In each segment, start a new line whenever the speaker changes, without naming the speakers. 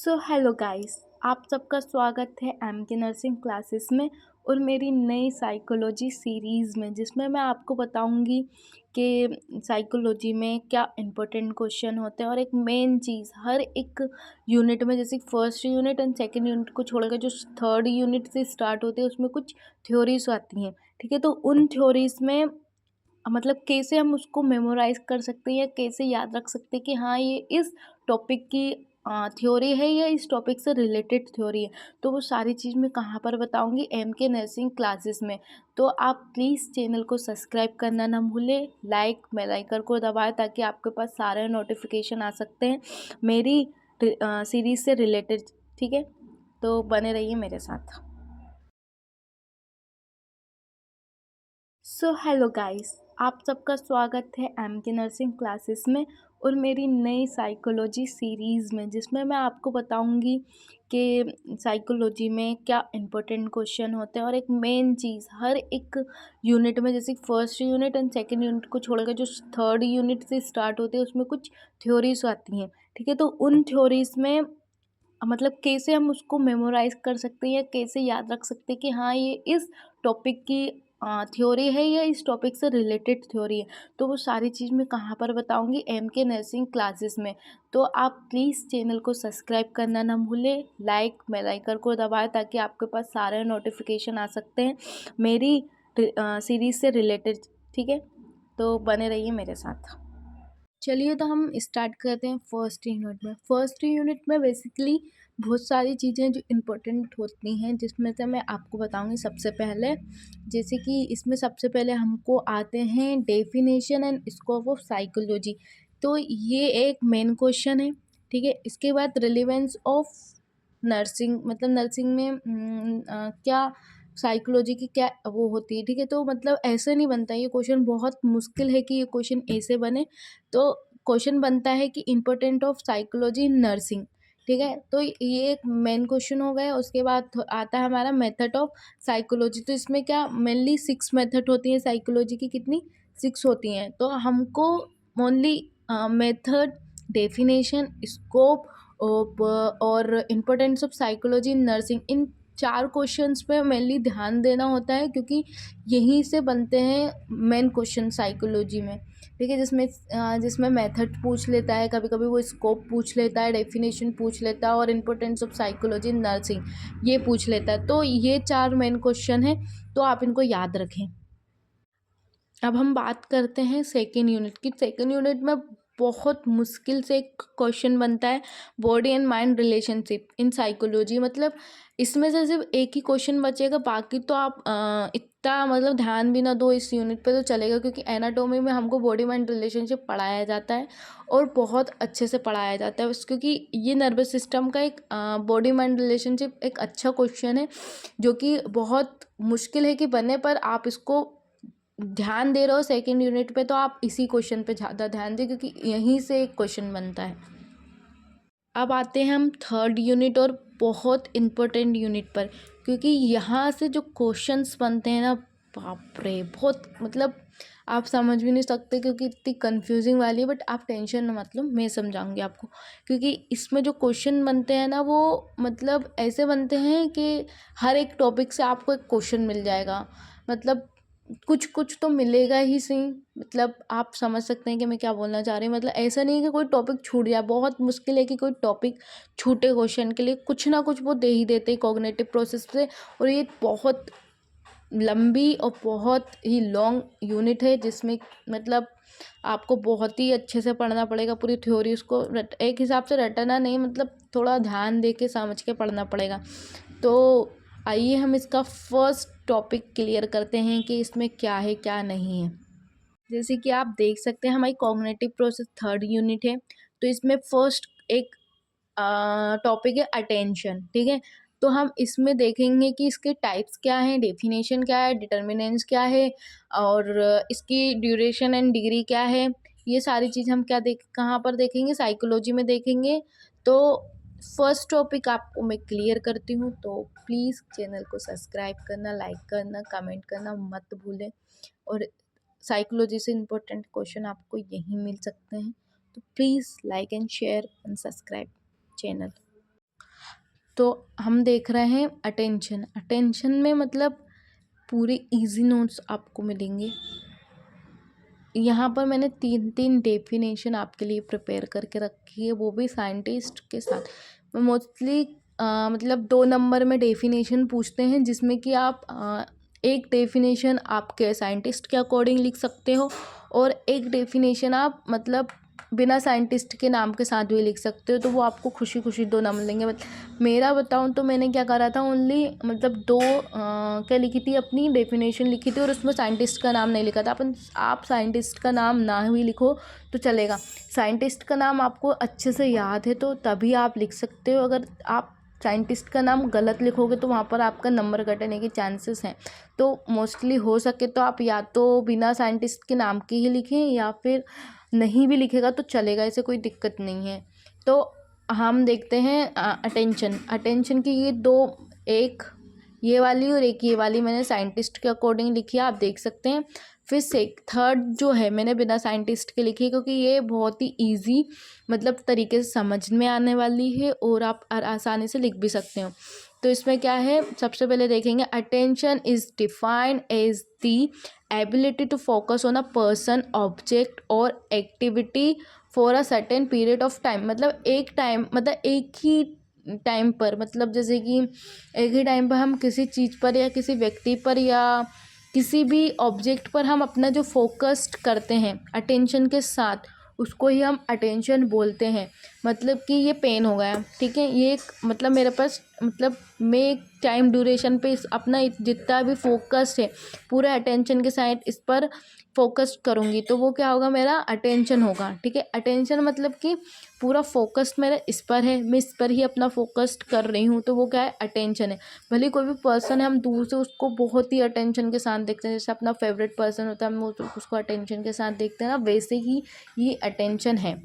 Hello guys, आप सबका स्वागत है एम के नर्सिंग क्लासेस में और मेरी नई साइकोलॉजी सीरीज़ में, जिसमें मैं आपको बताऊंगी कि साइकोलॉजी में क्या इम्पोर्टेंट क्वेश्चन होते हैं। और एक मेन चीज़ हर एक यूनिट में, जैसे first unit and second unit को छोड़कर जो थर्ड यूनिट से स्टार्ट होते हैं, उसमें कुछ थ्योरीज आती हैं। ठीक है, तो उन थ्योरीज में मतलब कैसे हम उसको मेमोराइज कर सकते हैं या कैसे याद रख सकते हैं कि हाँ, ये इस टॉपिक की थ्योरी है या इस टॉपिक से रिलेटेड थ्योरी है। तो वो सारी चीज़ मैं कहाँ पर बताऊँगी, एम के नर्सिंग क्लासेस में। तो आप प्लीज़ चैनल को सब्सक्राइब करना ना भूलें, लाइक बेल आइकन को दबाएं ताकि आपके पास सारे नोटिफिकेशन आ सकते हैं मेरी सीरीज़ से रिलेटेड। ठीक है, तो बने रहिए मेरे साथ। हेलो गाइस, आप सबका स्वागत है एम के नर्सिंग क्लासेस में और मेरी नई साइकोलॉजी सीरीज़ में, जिसमें मैं आपको बताऊंगी कि साइकोलॉजी में क्या इम्पोर्टेंट क्वेश्चन होते हैं। और एक मेन चीज़ हर एक यूनिट में, जैसे first unit and second unit को छोड़कर जो थर्ड यूनिट से स्टार्ट होते हैं, उसमें कुछ थ्योरीज आती हैं। ठीक है, तो उन थ्योरीज में मतलब कैसे हम उसको मेमोराइज कर सकते हैं या कैसे याद रख सकते हैं कि हाँ, ये इस टॉपिक की थ्योरी है या इस टॉपिक से रिलेटेड थ्योरी है। तो वो सारी चीज़ मैं कहाँ पर बताऊँगी, एम के नर्सिंग क्लासेस में। तो आप प्लीज़ चैनल को सब्सक्राइब करना ना भूलें, लाइक बेल आइकन को दबाएं ताकि आपके पास सारे नोटिफिकेशन आ सकते हैं मेरी सीरीज़ से रिलेटेड। ठीक है, तो बने रहिए मेरे साथ। चलिए, तो हम स्टार्ट करते हैं फर्स्ट यूनिट में। फर्स्ट यूनिट में बेसिकली बहुत सारी चीज़ें जो इम्पोर्टेंट होती हैं, जिसमें से मैं आपको बताऊंगी सबसे पहले। जैसे कि इसमें सबसे पहले हमको आते हैं definition and scope of psychology. तो ये एक मेन क्वेश्चन है। ठीक है, इसके बाद रिलेवेंस ऑफ नर्सिंग, मतलब नर्सिंग में क्या साइकोलॉजी की क्या वो होती है। ठीक है, तो मतलब ऐसे नहीं बनता, ये क्वेश्चन बहुत मुश्किल है कि ये क्वेश्चन ऐसे बने। तो क्वेश्चन बनता है कि important of psychology in nursing. ठीक है, तो ये एक मेन क्वेश्चन हो गया। उसके बाद आता है हमारा मेथड ऑफ साइकोलॉजी। तो इसमें क्या मेनली 6 मेथड होती हैं साइकोलॉजी की, कितनी 6 होती हैं। तो हमको ओनली मेथड, डेफिनेशन, स्कोप और importance of psychology in nursing, in 4 questions पे मेनली ध्यान देना होता है, क्योंकि यहीं से बनते हैं मेन क्वेश्चन साइकोलॉजी में। ठीक है, जिसमें मेथड पूछ लेता है, कभी कभी वो स्कोप पूछ लेता है, डेफिनेशन पूछ लेता है और importance of psychology in nursing ये पूछ लेता है। तो ये 4 मेन क्वेश्चन हैं, तो आप इनको याद रखें। अब हम बात करते हैं सेकेंड यूनिट की। सेकेंड यूनिट में बहुत मुश्किल से एक क्वेश्चन बनता है, body and mind relationship in psychology. मतलब इसमें से सिर्फ एक ही क्वेश्चन बचेगा, बाकी तो आप इतना मतलब ध्यान भी ना दो इस यूनिट पे तो चलेगा, क्योंकि एनाटॉमी में हमको बॉडी माइंड रिलेशनशिप पढ़ाया जाता है और बहुत अच्छे से पढ़ाया जाता है क्योंकि ये नर्वस सिस्टम का एक बॉडी माइंड रिलेशनशिप एक अच्छा क्वेश्चन है, जो कि बहुत मुश्किल है कि बने, पर आप इसको ध्यान दे रहे हो सेकेंड यूनिट पे, तो आप इसी क्वेश्चन पे ज़्यादा ध्यान दें, क्योंकि यहीं से एक क्वेश्चन बनता है। अब आते हैं हम थर्ड यूनिट और बहुत इम्पोर्टेंट यूनिट पर, क्योंकि यहाँ से जो क्वेश्चंस बनते हैं ना, बाप रे, बहुत मतलब आप समझ भी नहीं सकते, क्योंकि इतनी कंफ्यूजिंग वाली है। बट आप टेंशन न मतलब, मैं समझाऊंगी आपको। क्योंकि इसमें जो क्वेश्चन बनते हैं ना, वो मतलब ऐसे बनते हैं कि हर एक टॉपिक से आपको एक क्वेश्चन मिल जाएगा। मतलब कुछ कुछ तो मिलेगा ही सही। मतलब आप समझ सकते हैं कि मैं क्या बोलना चाह रही हूँ। मतलब ऐसा नहीं है कि कोई टॉपिक छूट जाए, बहुत मुश्किल है कि कोई टॉपिक छूटे क्वेश्चन के लिए। कुछ ना कुछ वो दे ही देते हैं कॉग्निटिव प्रोसेस से। और ये बहुत लंबी और बहुत ही लॉन्ग यूनिट है, जिसमें मतलब आपको बहुत ही अच्छे से पढ़ना पड़ेगा पूरी थ्योरी। उसको एक हिसाब से रटना नहीं, मतलब थोड़ा ध्यान दे के समझ के पढ़ना पड़ेगा। तो आइए हम इसका फर्स्ट टॉपिक क्लियर करते हैं कि इसमें क्या है क्या नहीं है। जैसे कि आप देख सकते हैं, हमारी कॉग्निटिव प्रोसेस थर्ड यूनिट है। तो इसमें फर्स्ट एक टॉपिक है अटेंशन। ठीक है, तो हम इसमें देखेंगे कि इसके टाइप्स क्या हैं, डेफिनेशन क्या है, डिटर्मिनेंट्स क्या है और इसकी ड्यूरेशन एंड डिग्री क्या है। ये सारी चीज़ हम कहाँ पर देखेंगे, साइकोलॉजी में देखेंगे। तो फर्स्ट टॉपिक आपको मैं क्लियर करती हूँ, तो प्लीज़ चैनल को सब्सक्राइब करना, लाइक करना, कमेंट करना मत भूलें। और साइकोलॉजी से इम्पोर्टेंट क्वेश्चन आपको यहीं मिल सकते हैं, तो please like and share and subscribe channel. तो हम देख रहे हैं अटेंशन। अटेंशन में मतलब पूरे इजी नोट्स आपको मिलेंगे। यहाँ पर मैंने 3 डेफिनेशन आपके लिए प्रिपेयर करके रखी है, वो भी साइंटिस्ट के साथ। मैं मोस्टली मतलब 2 नंबर में डेफिनेशन पूछते हैं, जिसमें कि आप एक डेफिनेशन आपके साइंटिस्ट के अकॉर्डिंग लिख सकते हो और एक डेफिनेशन आप मतलब बिना साइंटिस्ट के नाम के साथ भी लिख सकते हो। तो वो आपको खुशी खुशी 2 नंबर देंगे। मेरा बताऊँ तो मैंने क्या करा था, ओनली मतलब 2 क्या लिखी थी, अपनी डेफिनेशन लिखी थी और उसमें साइंटिस्ट का नाम नहीं लिखा था। आप साइंटिस्ट का नाम ना भी लिखो तो चलेगा। साइंटिस्ट का नाम आपको अच्छे से याद है तो तभी आप लिख सकते हो। अगर आप साइंटिस्ट का नाम गलत लिखोगे तो वहाँ पर आपका नंबर कटने के चांसेस हैं। तो मोस्टली हो सके तो आप या तो बिना साइंटिस्ट के नाम के ही लिखें, या फिर नहीं भी लिखेगा तो चलेगा, ऐसे कोई दिक्कत नहीं है। तो हम देखते हैं अटेंशन। अटेंशन की ये 2, एक ये वाली और एक ये वाली मैंने साइंटिस्ट के अकॉर्डिंग लिखी है, आप देख सकते हैं। फिर से थर्ड जो है मैंने बिना साइंटिस्ट के लिखी है, क्योंकि ये बहुत ही ईजी मतलब तरीके से समझ में आने वाली है और आप आसानी से लिख भी सकते हो। तो इसमें क्या है, सबसे पहले देखेंगे attention is defined as the ability to focus on a person, object और activity for a certain period of time. मतलब एक टाइम, मतलब एक ही टाइम पर, मतलब जैसे कि एक ही टाइम पर हम किसी चीज़ पर या किसी व्यक्ति पर या किसी भी ऑब्जेक्ट पर हम अपना जो फोकस्ड करते हैं अटेंशन के साथ, उसको ही हम अटेंशन बोलते हैं। मतलब कि ये पेन हो गया, ठीक है, ये एक मतलब मेरे पास मतलब मैं एक टाइम ड्यूरेशन पे अपना जितना भी फोकस है पूरे अटेंशन के साथ इस पर फोकस करूँगी तो वो क्या होगा, मेरा अटेंशन होगा। ठीक है, अटेंशन मतलब कि पूरा फोकस मेरा इस पर है, मैं इस पर ही अपना फोकस कर रही हूँ, तो वो क्या है, अटेंशन है। भले कोई भी पर्सन है, हम दूर से उसको बहुत ही अटेंशन के साथ देखते हैं, जैसे अपना फेवरेट पर्सन होता है हम उसको अटेंशन के साथ देखते हैं ना, वैसे ही ये अटेंशन है।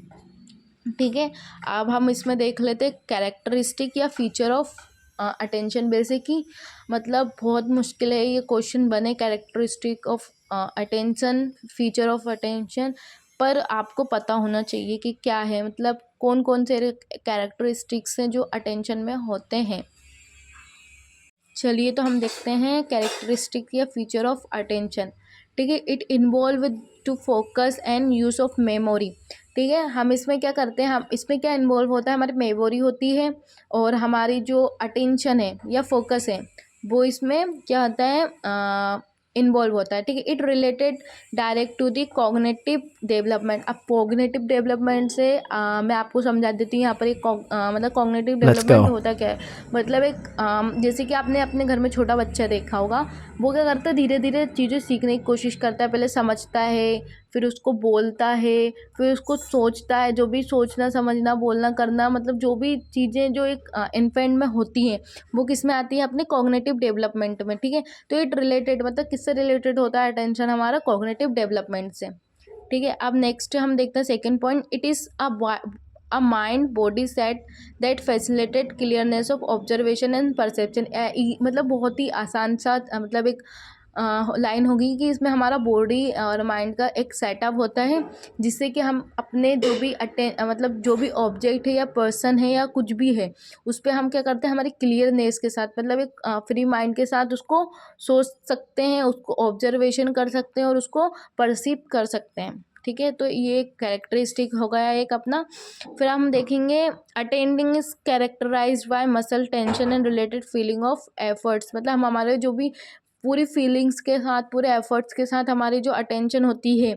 ठीक है, अब हम इसमें देख लेते हैं कैरेक्टरिस्टिक या फीचर ऑफ अटेंशन। बेसिकली मतलब बहुत मुश्किल है ये क्वेश्चन बने, characteristic of attention, feature of attention, पर आपको पता होना चाहिए कि क्या है, मतलब कौन कौन से कैरेक्टरिस्टिक्स हैं जो अटेंशन में होते हैं। चलिए तो हम देखते हैं कैरेक्टरिस्टिक या फीचर ऑफ अटेंशन। ठीक है, it involve to focus and use of memory. ठीक है, हम इसमें क्या करते हैं, हम इसमें क्या इन्वॉल्व होता है, हमारी मेमोरी होती है और हमारी जो अटेंशन है या फोकस है वो इसमें क्या होता है, इन्वॉल्व होता है। ठीक है, it related direct to the cognitive development. अब कॉग्निटिव डेवलपमेंट से मैं आपको समझा देती हूँ यहाँ पर एक मतलब कॉग्निटिव
Let's go.
डेवलपमेंट होता क्या है। मतलब एक जैसे कि आपने अपने घर में छोटा बच्चा देखा होगा, वो क्या करता है, धीरे धीरे चीज़ें सीखने की कोशिश करता है। पहले समझता है, फिर उसको बोलता है, फिर उसको सोचता है। जो भी सोचना, समझना, बोलना, करना, मतलब जो भी चीज़ें जो एक इन्फेंट में होती हैं वो किस में आती है, अपने कॉग्निटिव डेवलपमेंट में। ठीक है, तो इट रिलेटेड मतलब किससे रिलेटेड होता है अटेंशन, हमारा कॉग्निटिव डेवलपमेंट से। ठीक है, अब नेक्स्ट हम देखते हैं second point, it is a mind body set that facilitate clearness of observation and perception. मतलब बहुत ही आसान सा मतलब एक लाइन होगी कि इसमें हमारा बॉडी और माइंड का एक सेटअप होता है, जिससे कि हम अपने जो भी मतलब जो भी ऑब्जेक्ट है या पर्सन है या कुछ भी है उस पर हम क्या करते हैं, हमारी क्लियरनेस के साथ, मतलब एक फ्री माइंड के साथ उसको सोच सकते हैं, उसको ऑब्जर्वेशन कर सकते हैं और उसको परसीव कर सकते हैं। ठीक है, तो ये कैरेक्टरिस्टिक हो गया एक अपना। फिर हम देखेंगे attending is characterized by muscle tension and related feeling of efforts. मतलब हम हमारे जो भी पूरी फीलिंग्स के साथ, पूरे एफर्ट्स के साथ हमारी जो अटेंशन होती है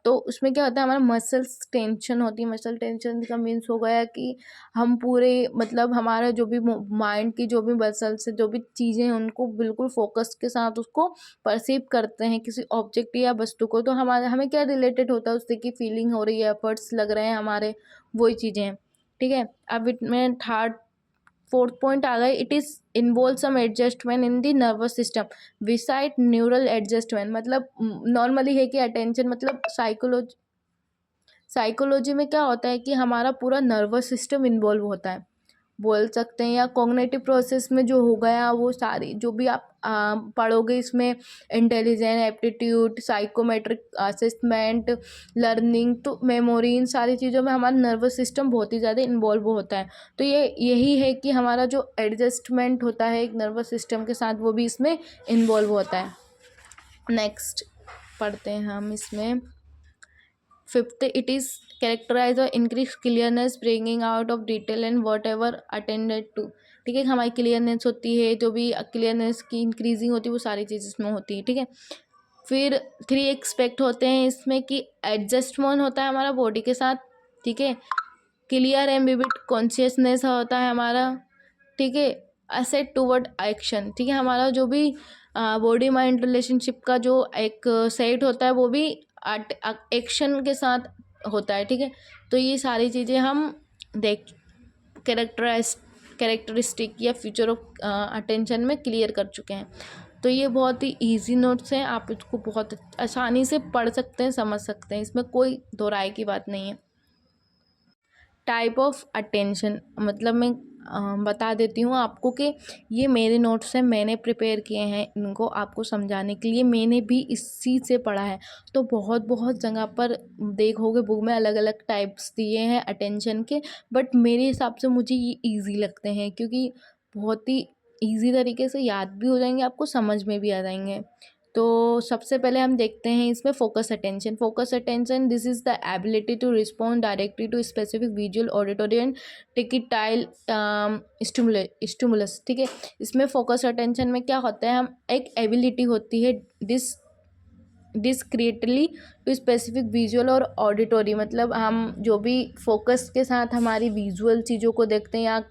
तो उसमें क्या होता है, हमारा मसल्स टेंशन होती है। मसल टेंशन का मीन्स हो गया कि हम पूरे मतलब हमारा जो भी माइंड की जो भी मसल्स जो भी चीज़ें हैं उनको बिल्कुल फोकस के साथ उसको परसीव करते हैं किसी ऑब्जेक्ट या वस्तु को। तो हमारे हमें क्या रिलेटेड होता है उससे, कि फीलिंग हो रही है, एफर्ट्स लग रहे हैं हमारे, वही चीज़ें हैं। ठीक है, अब इसमें थर्ड फोर्थ पॉइंट आ गए, it is involve some adjustment in the nervous system besides neural adjustment. मतलब नॉर्मली है कि अटेंशन मतलब साइकोलॉजी में क्या होता है कि हमारा पूरा नर्वस सिस्टम इन्वॉल्व होता है। बोल सकते हैं, या कॉग्निटिव प्रोसेस में जो हो गया वो सारी जो भी आप पढ़ोगे इसमें, intelligence, aptitude, psychometric assessment, learning, तो मेमोरी, इन सारी चीज़ों में हमारा नर्वस सिस्टम बहुत ही ज़्यादा इन्वॉल्व होता है। तो ये यही है कि हमारा जो एडजस्टमेंट होता है एक नर्वस सिस्टम के साथ, वो भी इसमें इन्वॉल्व होता है। नेक्स्ट पढ़ते हैं हम इसमें 5th, इट इज़ कैरेक्टराइज और increase clearness, bringing out of detail and whatever attended to. ठीक है, हमारी क्लियरनेस होती है, जो भी क्लियरनेस की इंक्रीजिंग होती है वो सारी चीज़ इसमें होती है। ठीक है, फिर 3 एक्सपेक्ट होते हैं इसमें कि एडजस्टमेंट होता है हमारा बॉडी के साथ। ठीक है, क्लियर एंड विविड कॉन्शियसनेस होता है हमारा। ठीक है, असेट टूवर्ड एक्शन। ठीक है, हमारा जो भी बॉडी माइंड रिलेशनशिप का जो एक सेट होता है वो भी एक्शन के साथ होता है। ठीक है, तो ये सारी चीज़ें हम देख कैरेक्टरिस्टिक या फ्यूचर ऑफ अटेंशन में क्लियर कर चुके हैं। तो ये बहुत ही इजी नोट्स हैं, आप इसको बहुत आसानी से पढ़ सकते हैं, समझ सकते हैं, इसमें कोई दो राय की बात नहीं है। टाइप ऑफ अटेंशन, मतलब मैं बता देती हूँ आपको कि ये मेरे नोट्स हैं, मैंने प्रिपेयर किए हैं इनको आपको समझाने के लिए, मैंने भी इसी से पढ़ा है। तो बहुत बहुत जगह पर देखोगे बुक में अलग अलग टाइप्स दिए हैं अटेंशन के, बट मेरे हिसाब से मुझे ये ईजी लगते हैं, क्योंकि बहुत ही ईजी तरीके से याद भी हो जाएंगे, आपको समझ में भी आ जाएंगे। तो सबसे पहले हम देखते हैं इसमें focus attention. Focus attention, this is the ability to respond directly to specific visual, auditory and tactile stimulus. ठीक है, इसमें फोकस अटेंशन में क्या होता है, हम एक एबिलिटी होती है डिस्क्रिएटली टू स्पेसिफिक विजुअल और ऑडिटरी, मतलब हम जो भी फोकस के साथ हमारी विजुअल चीज़ों को देखते हैं, या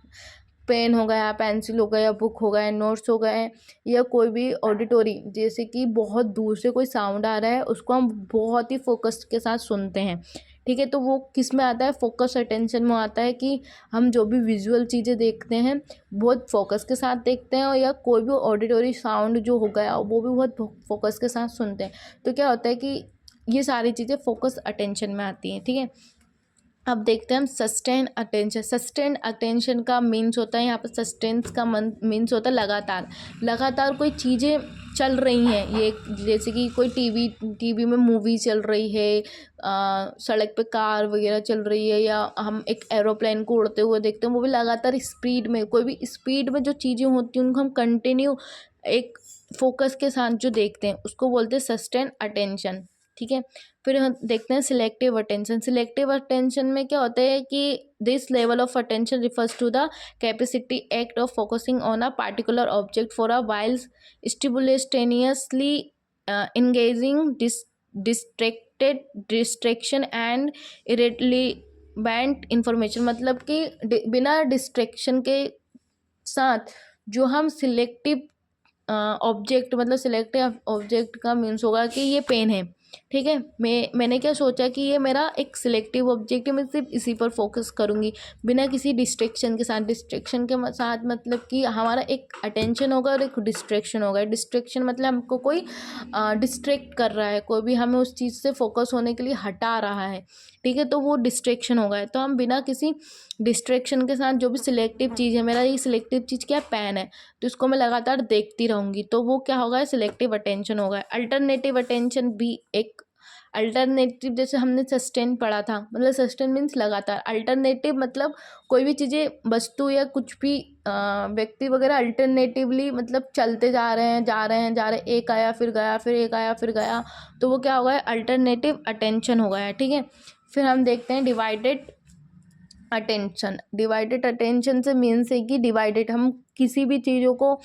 पेन हो गया, पेंसिल हो गया, बुक हो गए, नोट्स हो गए, या कोई भी ऑडिटरी, जैसे कि बहुत दूर से कोई साउंड आ रहा है उसको हम बहुत ही फोकस के साथ सुनते हैं। ठीक है, तो वो किस में आता है, फोकस अटेंशन में आता है, कि हम जो भी विजुअल चीज़ें देखते हैं बहुत फोकस के साथ देखते हैं, या कोई भी ऑडिटरी साउंड जो हो गया वो भी बहुत फोकस के साथ सुनते हैं। तो क्या होता है कि ये सारी चीज़ें फोकस अटेंशन में आती हैं। ठीक है, अब देखते हैं हम सस्टेन अटेंशन। सस्टेन अटेंशन का मीन्स होता है, यहाँ पर सस्टेन्स का मीन्स होता है लगातार कोई चीज़ें चल रही हैं, ये जैसे कि कोई टीवी में मूवी चल रही है, सड़क पे कार वगैरह चल रही है, या हम एक एरोप्लेन को उड़ते हुए देखते हैं, वो भी लगातार स्पीड में, कोई भी स्पीड में जो चीज़ें होती हैं उनको हम कंटिन्यू एक फोकस के साथ जो देखते हैं उसको बोलते हैं सस्टेन अटेंशन। ठीक है, फिर हम देखते हैं सिलेक्टिव अटेंशन। सिलेक्टिव अटेंशन में क्या होता है कि this level of attention refers to the capacity act of focusing on a particular object for a while simultaneously engaging distraction and irrelevant information, मतलब कि बिना डिस्ट्रैक्शन के साथ जो हम सिलेक्टिव ऑब्जेक्ट, मतलब सिलेक्टिव ऑब्जेक्ट का मीन्स होगा कि ये पेन है। ठीक है, मैंने क्या सोचा कि ये मेरा एक सिलेक्टिव ऑब्जेक्ट है, मैं सिर्फ इसी पर फोकस करूँगी बिना किसी डिस्ट्रैक्शन के साथ। डिस्ट्रैक्शन के साथ मतलब कि हमारा एक अटेंशन होगा और एक डिस्ट्रैक्शन होगा। डिस्ट्रैक्शन मतलब हमको कोई डिस्ट्रैक्ट कर रहा है, कोई भी हमें उस चीज़ से फोकस होने के लिए हटा रहा है। ठीक है, तो वो डिस्ट्रैक्शन होगा। तो हम बिना किसी डिस्ट्रैक्शन के साथ जो भी सिलेक्टिव चीज़ है, मेरा ये सिलेक्टिव चीज़ क्या है, पेन है, तो इसको मैं लगातार देखती रहूँगी, तो वो क्या होगा, सिलेक्टिव अटेंशन होगा। अल्टरनेटिव अटेंशन भी एक अल्टरनेटिव, जैसे हमने सस्टेन पढ़ा था, मतलब सस्टेन मीन्स लगातार, अल्टरनेटिव मतलब कोई भी चीज़ें, वस्तु या कुछ भी व्यक्ति वगैरह अल्टरनेटिवली मतलब चलते जा रहे हैं, एक आया फिर गया, फिर एक आया फिर गया, तो वो क्या होगा, अल्टरनेटिव अटेंशन हो गया। ठीक है, फिर हम देखते हैं डिवाइडेड अटेंशन। डिवाइडेड अटेंशन से मीन्स है कि डिवाइडेड, हम किसी भी चीज़ों को,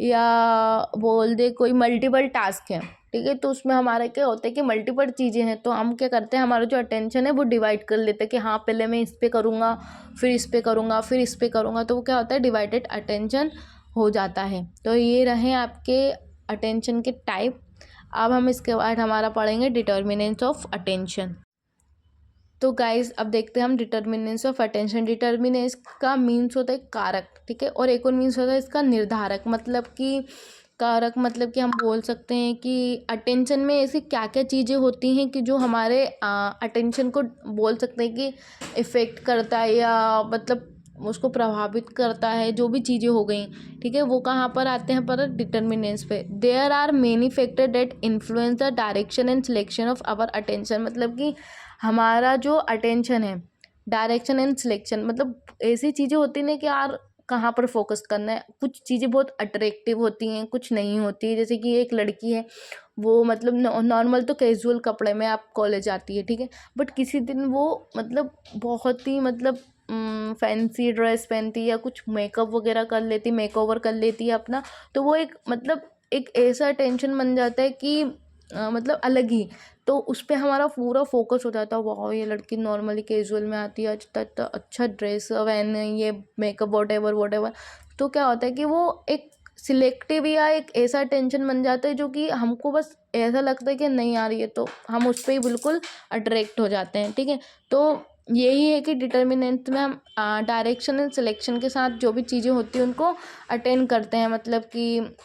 या बोल दे कोई मल्टीपल टास्क है, ठीक है, तो उसमें हमारा क्या होता है कि मल्टीपल चीज़ें हैं, तो हम क्या करते हैं, हमारा जो अटेंशन है वो डिवाइड कर लेते हैं कि हाँ पहले मैं इस पर करूँगा, फिर इस पर करूँगा, फिर इस पर करूँगा, तो वो क्या होता है, डिवाइडेड अटेंशन हो जाता है। तो ये रहे आपके अटेंशन के टाइप। अब हम इसके बाद हमारा पढ़ेंगे डिटर्मिनेंट्स ऑफ अटेंशन। तो गाइज अब देखते हैं हम डिटर्मिनेंट्स ऑफ अटेंशन। डिटर्मिनेंट्स का मीन्स होता है कारक, ठीक है, और एक और मीन्स होता है इसका निर्धारक, मतलब कि कारक मतलब कि हम बोल सकते हैं कि अटेंशन में ऐसी क्या क्या चीज़ें होती हैं कि जो हमारे अटेंशन को बोल सकते हैं कि इफ़ेक्ट करता है, या मतलब उसको प्रभावित करता है, जो भी चीज़ें हो गई, ठीक है, वो कहाँ पर आते हैं पर डिटर्मिनेंट्स पे। There are many factor that influence the direction and selection of our attention, मतलब कि हमारा जो अटेंशन है, डायरेक्शन एंड सिलेक्शन, मतलब ऐसी चीज़ें होती हैं कि यार कहाँ पर फोकस करना है। कुछ चीज़ें बहुत अट्रैक्टिव होती हैं, कुछ नहीं होती है। जैसे कि एक लड़की है, वो मतलब नॉर्मल तो कैजुअल कपड़े में आप कॉलेज आती है, ठीक है, बट किसी दिन वो मतलब बहुत ही मतलब फैंसी ड्रेस पहनती है या कुछ मेकअप वगैरह कर लेती, मेकओवर कर लेती है अपना, तो वो एक मतलब एक ऐसा टेंशन बन जाता है कि मतलब अलग ही, तो उस पे हमारा पूरा फोकस हो जाता है। वाह, ये लड़की नॉर्मली कैजुअल में आती है, अच्छा अच्छा ड्रेस पहन, ये मेकअप वॉट एवर। तो क्या होता है कि वो एक सिलेक्टिव या एक ऐसा टेंशन बन जाता है जो कि हमको बस ऐसा लगता है कि नहीं आ रही है, तो हम उस पर ही बिल्कुल अट्रैक्ट हो जाते हैं, ठीक है। तो यही है कि डिटर्मिनेंट में हम डायरेक्शन एंड सिलेक्शन के साथ जो भी चीज़ें होती हैं उनको अटेंड करते हैं। मतलब कि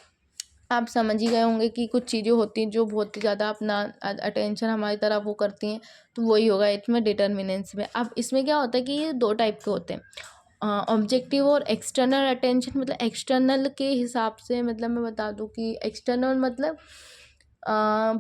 आप समझ ही गए होंगे कि कुछ चीज़ें होती हैं जो बहुत ही ज़्यादा अपना अटेंशन हमारी तरफ वो करती हैं, तो वही होगा इसमें डिटर्मिनेंट्स में। अब इसमें क्या होता है कि ये दो टाइप के होते हैं, ऑब्जेक्टिव और एक्सटर्नल अटेंशन। मतलब एक्सटर्नल के हिसाब से, मतलब मैं बता दूं कि एक्सटर्नल मतलब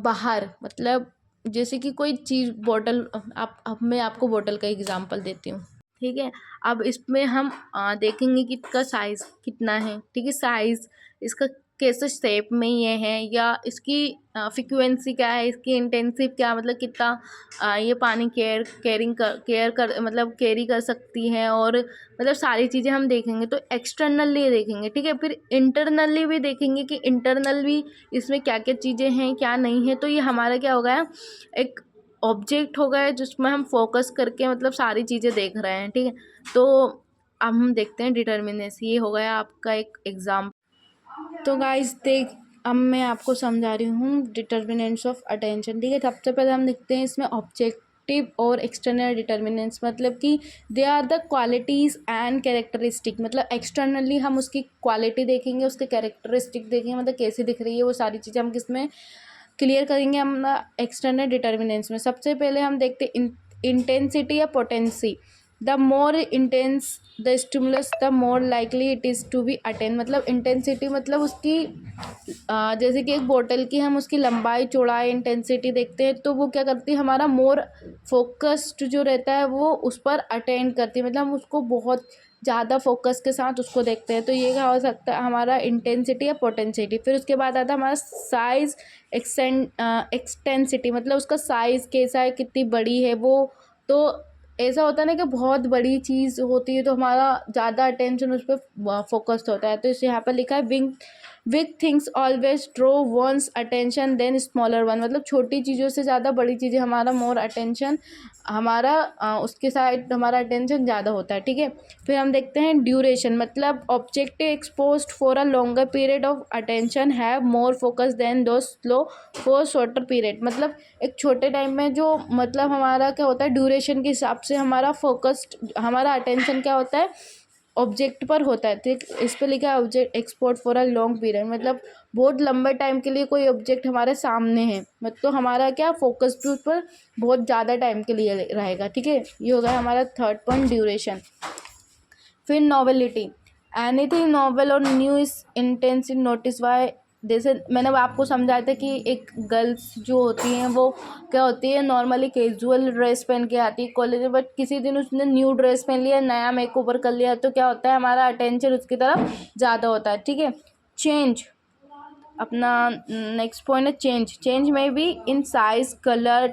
बाहर, मतलब जैसे कि कोई चीज़ बॉटल, आप अब मैं आपको बॉटल का एग्जांपल देती हूँ, ठीक है। अब इसमें हम देखेंगे कि इसका साइज़ कितना है, ठीक है, साइज़ इसका कैसे शेप में ये है, या इसकी फ्रिक्वेंसी क्या है, इसकी इंटेंसिव क्या, मतलब कितना ये पानी केयर कर मतलब कैरी कर सकती है, और मतलब सारी चीज़ें हम देखेंगे। तो एक्सटर्नली देखेंगे, ठीक है। फिर इंटरनली भी देखेंगे कि इंटरनल भी इसमें क्या क्या चीज़ें हैं, क्या नहीं है। तो ये हमारा क्या हो गया, एक ऑब्जेक्ट हो गया जिसमें हम फोकस करके मतलब सारी चीज़ें देख रहे हैं, ठीक है। तो अब हम देखते हैं डिटर्मिनेंस, ये हो गया आपका एक एग्जाम। तो गाइस देख, अब मैं आपको समझा रही हूँ डिटर्मिनेंट्स ऑफ अटेंशन, ठीक है। सबसे पहले हम देखते हैं इसमें ऑब्जेक्टिव और एक्सटर्नल डिटर्मिनेंट्स, मतलब कि they are the qualities and characteristic. मतलब एक्सटर्नली हम उसकी क्वालिटी देखेंगे, उसके कैरेक्टरिस्टिक देखेंगे, मतलब कैसी दिख रही है वो सारी चीज़ें हम किसमें क्लियर करेंगे, हम एक्सटर्नल डिटर्मिनेंट्स में। सबसे पहले हम देखते हैं इंटेंसिटी या potency. The more intense the stimulus the more likely it is to be attend. मतलब इंटेंसिटी मतलब उसकी जैसे कि एक बोतल की हम उसकी लंबाई चौड़ाई इंटेंसिटी देखते हैं, तो वो क्या करती है, हमारा मोर फोकस्ड जो रहता है वो उस पर अटेंड करती है, मतलब हम उसको बहुत ज़्यादा फोकस के साथ उसको देखते हैं। तो ये क्या हो सकता है, हमारा इंटेंसिटी या पोटेंसिटी। फिर उसके बाद आता है हमारा साइज़ एक्सटेंसिटी, मतलब उसका साइज़ कैसा है, कितनी बड़ी है वो। तो ऐसा होता है ना कि बहुत बड़ी चीज़ होती है तो हमारा ज़्यादा अटेंशन उस पर फोकस्ड होता है। तो इसे यहाँ पर लिखा है big things always draw one's attention than smaller one. मतलब छोटी चीज़ों से ज़्यादा बड़ी चीज़ें हमारा मोर अटेंशन, हमारा उसके साइड हमारा अटेंशन ज़्यादा होता है, ठीक है। फिर हम देखते हैं ड्यूरेशन। मतलब object exposed for a longer period of attention have more focus than those slow for shorter period. मतलब एक छोटे टाइम में जो मतलब हमारा क्या होता है, ड्यूरेशन के हिसाब से हमारा फोकस्ड, हमारा अटेंशन क्या होता है, ऑब्जेक्ट पर होता है। ठीक, इस पर लिखा है object export for a long period, मतलब बहुत लंबे टाइम के लिए कोई ऑब्जेक्ट हमारे सामने है, मतलब तो हमारा क्या फोकस भी उस पर बहुत ज़्यादा टाइम के लिए रहेगा, ठीक है। ये होगा हमारा थर्ड पॉइंट, ड्यूरेशन। फिर novelty, anything novel or new is intense in notice why. जैसे मैंने आपको समझाया था कि एक गर्ल्स जो होती हैं वो क्या होती है, नॉर्मली कैजुअल ड्रेस पहन के आती है कॉलेज में, बट किसी दिन उसने न्यू ड्रेस पहन लिया, नया मेकओवर कर लिया, तो क्या होता है, हमारा अटेंशन उसकी तरफ ज़्यादा होता है, ठीक है। चेंज, अपना नेक्स्ट पॉइंट है चेंज। चेंज में be in size, colour,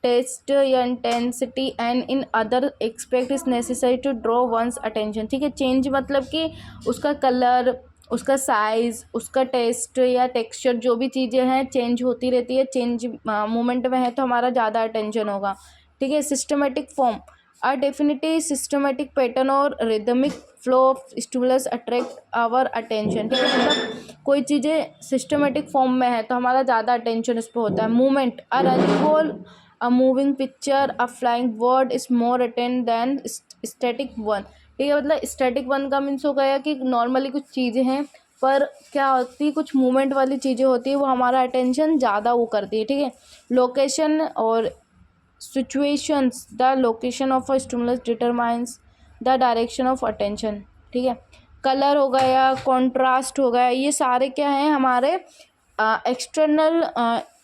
taste या intensity and in other expect is necessary to draw one's attention, ठीक है। चेंज मतलब कि उसका कलर, उसका साइज़, उसका टेस्ट या टेक्सचर, जो भी चीज़ें हैं चेंज होती रहती है। चेंज मोमेंट में है तो हमारा ज़्यादा अटेंशन होगा, ठीक है। Systematic form, a definitely systematic pattern और rhythmic flow of stimulus attract our attention, ठीक है। मतलब कोई चीज़ें सिस्टमेटिक फॉर्म में है तो हमारा ज़्यादा अटेंशन इस पर होता है। Movement, a running ball, a moving picture, a flying bird is more attend than static one, ठीक है। मतलब स्टैटिक वन का मीन्स हो गया कि नॉर्मली कुछ चीज़ें हैं पर क्या होती है, कुछ मूवमेंट वाली चीज़ें होती है वो हमारा अटेंशन ज़्यादा वो करती है, ठीक है। लोकेशन और situations, the location of a stimulus determines the direction of attention, ठीक है। कलर हो गया, कॉन्ट्रास्ट हो गया, ये सारे क्या हैं हमारे एक्सटर्नल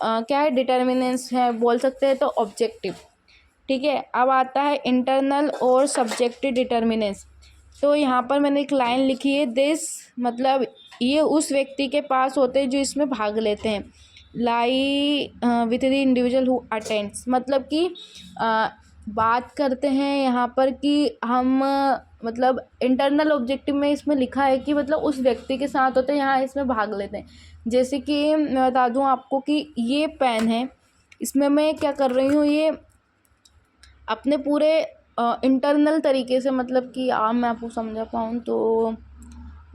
क्या है डिटर्मिनेंट्स हैं, बोल सकते हैं तो ऑब्जेक्टिव, ठीक है। अब आता है इंटरनल और सब्जेक्टिव डिटर्मिनेंट्स। तो यहाँ पर मैंने एक लाइन लिखी है, दिस मतलब ये उस व्यक्ति के पास होते हैं जो इसमें भाग लेते हैं, lie with the individual who attends, मतलब कि बात करते हैं यहाँ पर कि हम मतलब इंटरनल ऑब्जेक्टिव में इसमें लिखा है कि मतलब उस व्यक्ति के साथ होते हैं, यहाँ इसमें भाग लेते हैं। जैसे कि मैं बता दूँ आपको कि ये पेन है, इसमें मैं क्या कर रही हूँ, ये अपने पूरे इंटरनल तरीके से, मतलब कि मैं आपको समझा पाऊँ तो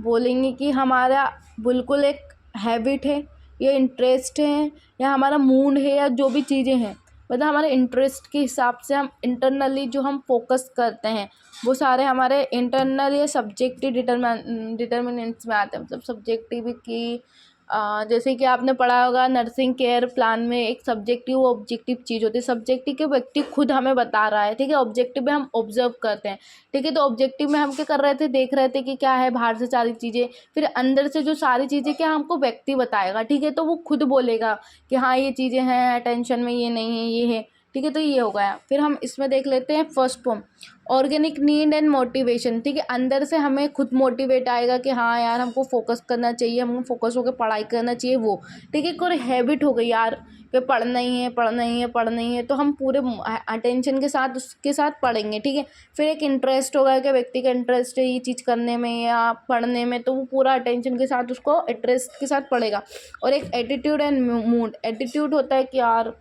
बोलेंगे कि हमारा बिल्कुल एक हैबिट है या इंटरेस्ट है या हमारा मूड है या जो भी चीज़ें हैं, मतलब हमारे इंटरेस्ट के हिसाब से हम इंटरनली जो हम फोकस करते हैं वो सारे हमारे इंटरनल या सब्जेक्टिव डिटर्मिनेंट्स में आते हैं। मतलब सब्जेक्टिव की जैसे कि आपने पढ़ा होगा नर्सिंग केयर प्लान में, एक सब्जेक्टिव ऑब्जेक्टिव चीज़ होती है। सब्जेक्टिव के व्यक्ति खुद हमें बता रहा है, ठीक है। ऑब्जेक्टिव में हम ऑब्जर्व करते हैं, ठीक है। तो ऑब्जेक्टिव में हम क्या कर रहे थे, देख रहे थे कि क्या है बाहर से सारी चीज़ें, फिर अंदर से जो सारी चीज़ें क्या हमको व्यक्ति बताएगा, ठीक है। तो वो खुद बोलेगा कि हाँ ये चीज़ें हैं, अटेंशन में ये नहीं है, ये है, ठीक है। तो ये हो गया। फिर हम इसमें देख लेते हैं first form, organic need and motivation, ठीक है। अंदर से हमें खुद मोटिवेट आएगा कि हाँ यार हमको फोकस करना चाहिए, हमको फोकस होकर पढ़ाई करना चाहिए, वो, ठीक है। कोई हैबिट हो गई यार कि पढ़ना ही है, पढ़ना ही है, पढ़ना ही है, तो हम पूरे अटेंशन के साथ उसके साथ पढ़ेंगे, ठीक है। फिर एक इंटरेस्ट होगा कि व्यक्ति का इंटरेस्ट है ये चीज़ करने में या पढ़ने में, तो वो पूरा अटेंशन के साथ उसको इंटरेस्ट के साथ पढ़ेगा। और एक एटीट्यूड एंड मूड, एटीट्यूड होता है कि यार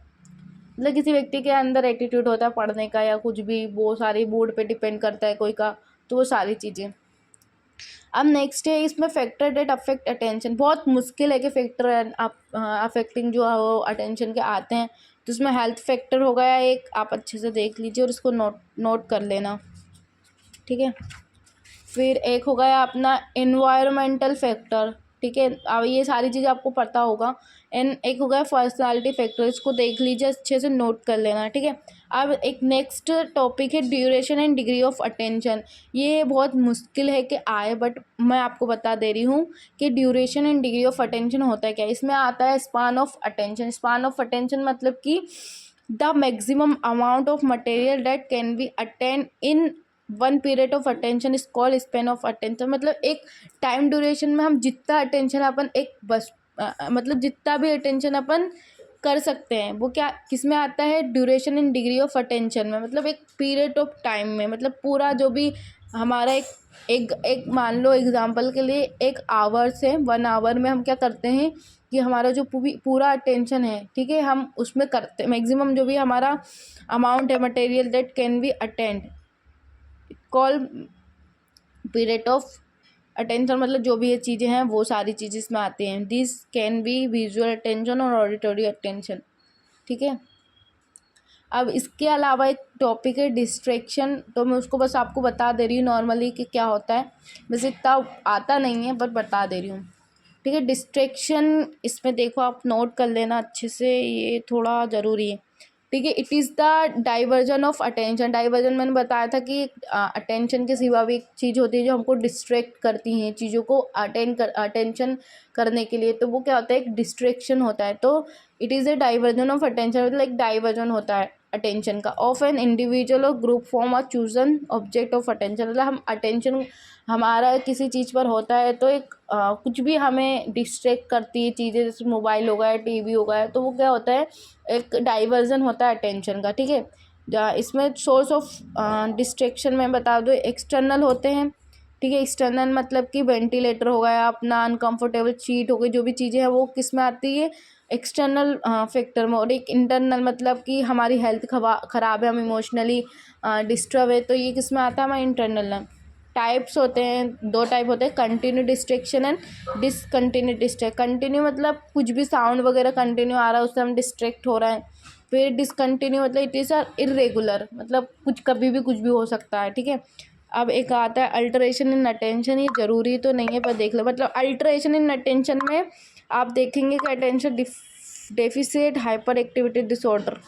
मतलब किसी व्यक्ति के अंदर एटीट्यूड होता है पढ़ने का या कुछ भी, वो सारी मूड पे डिपेंड करता है कोई का, तो वो सारी चीज़ें। अब नेक्स्ट है इसमें फैक्टर डेट अफेक्ट अटेंशन, बहुत मुश्किल है कि फैक्टर अफेक्टिंग जो अटेंशन के आते हैं। तो इसमें हेल्थ फैक्टर हो गया एक, आप अच्छे से देख लीजिए और इसको नोट कर लेना, ठीक है। फिर एक हो गया अपना एनवायरमेंटल फैक्टर, ठीक है। अब ये सारी चीज़ आपको पता होगा। एंड एक हो गया पर्सनालिटी फैक्टर, इसको देख लीजिए अच्छे से नोट कर लेना, ठीक है। अब एक नेक्स्ट टॉपिक है duration and degree of attention. ये बहुत मुश्किल है कि आए, बट मैं आपको बता दे रही हूँ कि duration and degree of attention होता है क्या। इसमें आता है span of attention. Span of attention मतलब कि the maximum amount of material that can be attend in one period of attention is called span of attention. मतलब एक टाइम ड्यूरेशन में हम जितना अटेंशन अपन एक बस मतलब जितना भी अटेंशन अपन कर सकते हैं वो क्या किस में आता है, duration in degree of attention में। मतलब एक पीरियड ऑफ टाइम में, मतलब पूरा जो भी हमारा एक मान लो एग्जांपल के लिए एक आवर्स है, 1 आवर में हम क्या करते हैं कि हमारा जो पूरा अटेंशन है, ठीक है, हम उसमें करते मैक्सिमम जो भी हमारा अमाउंट है material that can be attend call period of attention. मतलब जो भी ये चीज़ें हैं वो सारी चीज़ें इसमें आती हैं। This can be visual attention और ऑडिटरी अटेंशन, ठीक है। अब इसके अलावा एक टॉपिक है डिस्ट्रैक्शन, तो मैं उसको बस आपको बता दे रही हूँ नॉर्मली कि क्या होता है। वैसे इतना आता नहीं है बट बता दे रही हूँ, ठीक है। डिस्ट्रैक्शन इसमें देखो आप नोट कर लेना अच्छे से, ये थोड़ा ज़रूरी है, ठीक है। It is the diversion of attention. Diversion मैंने बताया था कि अटेंशन के सिवा भी एक चीज़ होती है जो हमको डिस्ट्रैक्ट करती हैं चीज़ों को अटेंशन करने के लिए, तो वो क्या होता है, एक डिस्ट्रैक्शन होता है। तो it is a diversion of attention, मतलब एक डाइवर्जन होता है अटेंशन का ऑफ एन इंडिविजुअल और ग्रुप फॉर्म और चूजन ऑब्जेक्ट ऑफ अटेंशन। मतलब हम अटेंशन हमारा किसी चीज़ पर होता है तो एक कुछ भी हमें डिस्ट्रैक्ट करती है चीज़ें, जैसे मोबाइल हो गया, टीवी हो गया, तो वो क्या होता है, एक डाइवर्जन होता है अटेंशन का, ठीक है। इसमें सोर्स ऑफ डिस्ट्रैक्शन में बता दो एक्सटर्नल होते हैं, ठीक है। एक्सटर्नल मतलब कि वेंटिलेटर हो गया अपना, अनकम्फर्टेबल सीट हो गई, जो भी चीज़ें हैं वो किस में आती है, एक्सटर्नल फैक्टर में। और एक इंटरनल मतलब कि हमारी हेल्थ ख़राब है, हम इमोशनली डिस्टर्ब है, तो ये किस में आता है, हमारा इंटरनल। टाइप्स होते हैं, 2 टाइप होते हैं, continue distraction and discontinue distract. Continue मतलब कुछ भी साउंड वगैरह कंटिन्यू आ रहा है उससे हम डिस्ट्रैक्ट हो रहे हैं। फिर डिसकंटिन्यू मतलब इट इज़ इरेगुलर, मतलब कुछ कभी भी कुछ भी हो सकता है, ठीक है। अब एक आता है अल्टरेशन इन अटेंशन, ये ज़रूरी तो नहीं है पर देख लो। मतलब अल्टरेशन इन अटेंशन में आप देखेंगे कि attention deficit hyper activity disorder,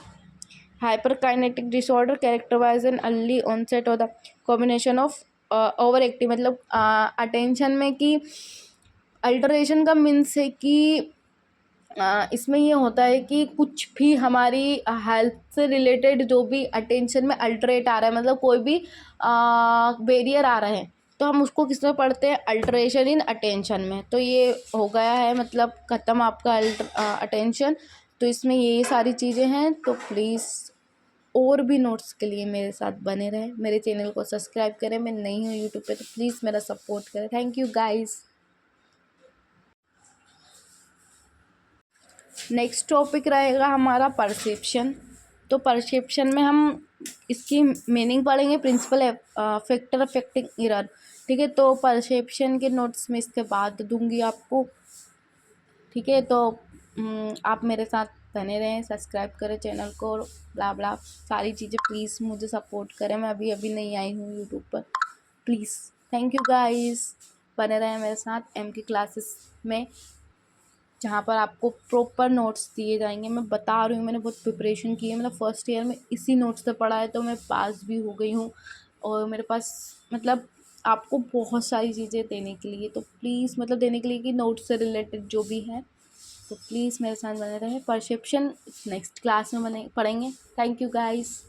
hyperkinetic disorder characterized an early onset of the combination of over active, मतलब अटेंशन में कि अल्टरेशन का मीन्स है कि इसमें ये होता है कि कुछ भी हमारी हेल्थ से रिलेटेड जो भी अटेंशन में अल्टरेट आ रहा है, मतलब कोई भी बैरियर आ रहा है, तो हम उसको किस में पढ़ते हैं, अल्टरेशन इन अटेंशन में। तो ये हो गया है, मतलब ख़त्म आपका अटेंशन। तो इसमें ये सारी चीज़ें हैं। तो प्लीज़ और भी नोट्स के लिए मेरे साथ बने रहें, मेरे चैनल को सब्सक्राइब करें। मैं नई हूँ यूट्यूब पे, तो प्लीज़ मेरा सपोर्ट करें। Thank you guys. Next topic रहेगा हमारा परसेप्शन। तो परसेप्शन में हम इसकी मीनिंग पढ़ेंगे, प्रिंसिपल फैक्टर अफेक्टिंग एरर। ठीक है, तो परसेप्शन के नोट्स में इसके बाद दूंगी आपको। ठीक है, तो आप मेरे साथ बने रहें, सब्सक्राइब करें चैनल को, ब्ला ब्ला सारी चीज़ें। प्लीज़ मुझे सपोर्ट करें, मैं अभी नहीं आई हूँ यूट्यूब पर। Please, thank you guys. बने रहें मेरे साथ एम की क्लासेस में, जहाँ पर आपको प्रॉपर नोट्स दिए जाएंगे। मैं बता रही हूँ, मैंने बहुत प्रिपरेशन की है, मतलब फर्स्ट ईयर में इसी नोट्स से पढ़ा है, तो मैं पास भी हो गई हूँ। और मेरे पास मतलब आपको बहुत सारी चीज़ें देने के लिए, तो प्लीज़ मतलब देने के लिए कि नोट्स से रिलेटेड जो भी है, तो प्लीज़ मेरे साथ बने रहे। परसेप्शन नेक्स्ट क्लास में बने पढ़ेंगे। Thank you guys.